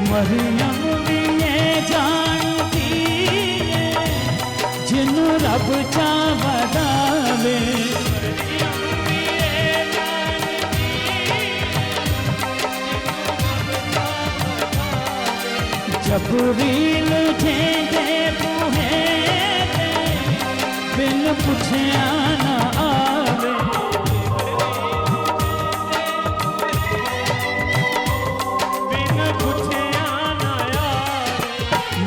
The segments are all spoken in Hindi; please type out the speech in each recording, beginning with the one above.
मरियम भी ये जानती है जिन्हों रब चा वदावे। जबरील झेंझे बूहे बिन पुछया ना आवे। बिन पुछया ना आवे।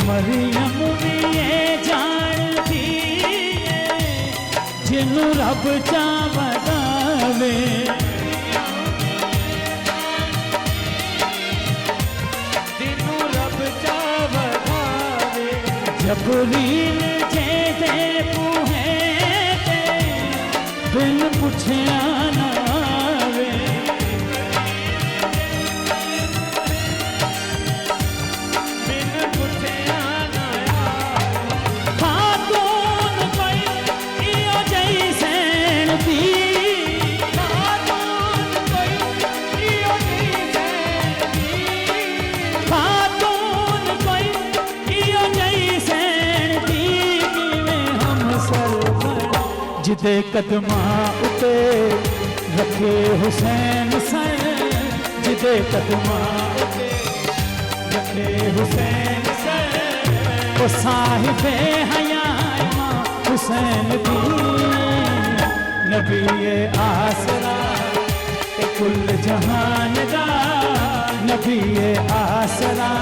मरियम भी ये जानती है जिन्हों रब चा वदावे। जबरील जेदे पूहे ते बिन पुछया ना आवे। बिन पुछया ना आवे। खातून कोई इयो जई सैन दी। खातून कोई इयो जई सैन दी। खातून कोई इयो जई जिदे कदमां उते रखे हुसैन सर। जिदे कदमां उते रखे हुसैन सर। ओ साहिबे हया इमाम हुसैन दी। नबी आसरा ए कुल जहान दा। नबी आसरा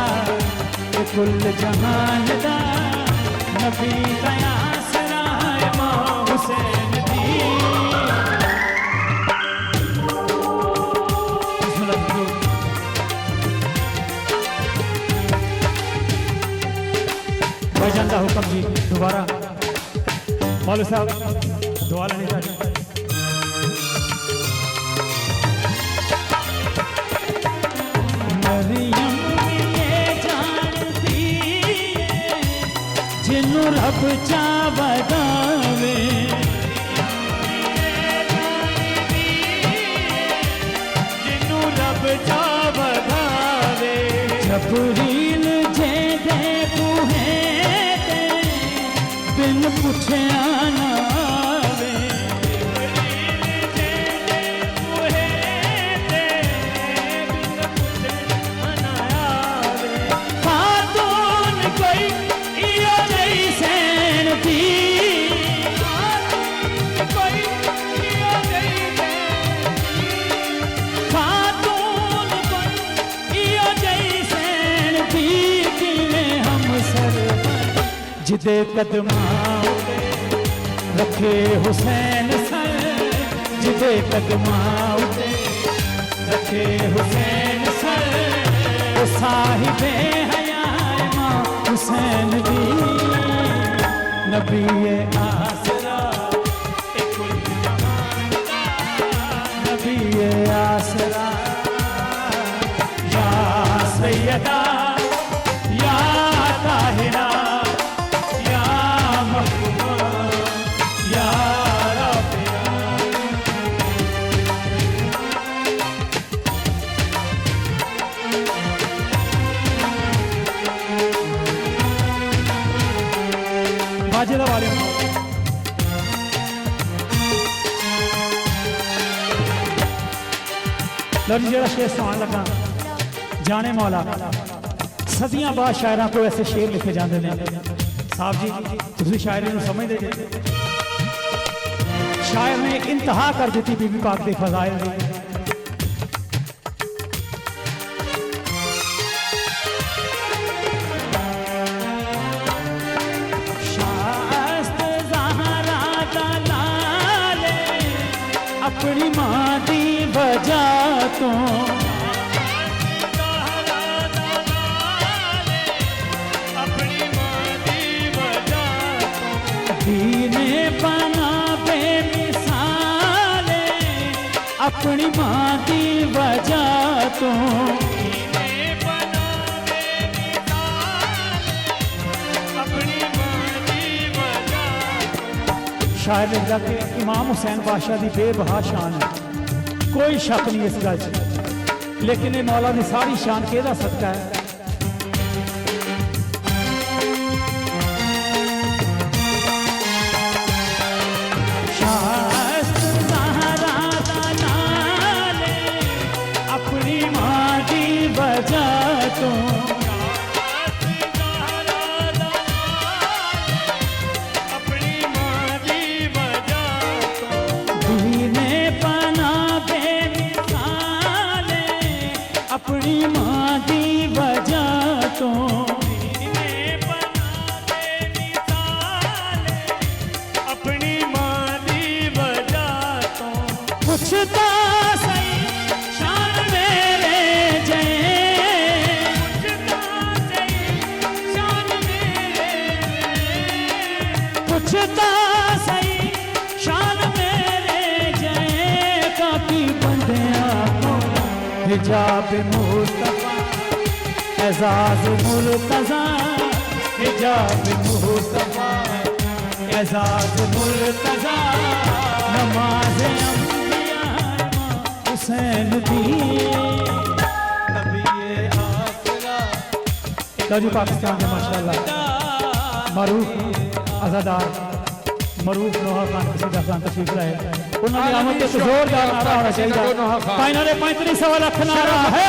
ए कुल जहान दा। नबी दया हुसैन दी। भाईजान का हुक्म जी दोबारा मौलवी साहब दुआ लेनी चाहिए। मरियम ये जानती है जिन्हों रब चा वदावे। जबरील जेदे पूहे ते बिन पुछया ना आवे। खातून कोई इयो नहीं सैन दी। कोई इयो नहीं सैन दी। खातून कोई इयो नहीं सैन दी। किवें हम सर जिदे कदमां उते रखे हुसैन सर। जिदे कदमां उते रखे हुसैन सर। ओ साहिबे हया इमाम हुसैन दी। नबी आसरा ए कुल जहान दा। नबी आसरा या सैयदा या ताहिरा या महबूबा या राबिया। बाजेदा वाले लफ्ज़ जरा शेर सुनान लगा। जाने मौला सदियां बाद शायरां को ऐसे शेर लिखे जाते हैं। साहब जी तुसी शायरी नूं समझदे जे। शायर ने इंतहा कर दी बीबी पाक के फजाइल दी। अपनी मां दी वजह तो दीने बना बेमिसाले। अपनी मां दी वजह तो शायर लिखदा कि इमाम हुसैन बादशाह की बेबहा शान है, कोई शक नहीं इस गल च। लेकिन ये मौला की सारी शान केदा सदका है तो अपनी मां दी वजह तो दीने पना बेमिसाले अपनी मां दी वजह तो अपनी मां दी वजह तो पुछता सही शान मेरे जय पुछता सही शान मेरे जय काकी बंदिया हिजाब मुस्तफा एजाज मुर्तजा हिजाब मुस्तफा एजाज मुर्तजा नमाज अंबिया हुसैन दी लो जी पाकिस्तान के माशाल्लाह मरूफ आज़ादार मरूफ नोहा खान कसीदा खान तशरीफ लाए उन्होंने आमद के जोरदार नारा होना चाहिए 35 सवा लख नारा है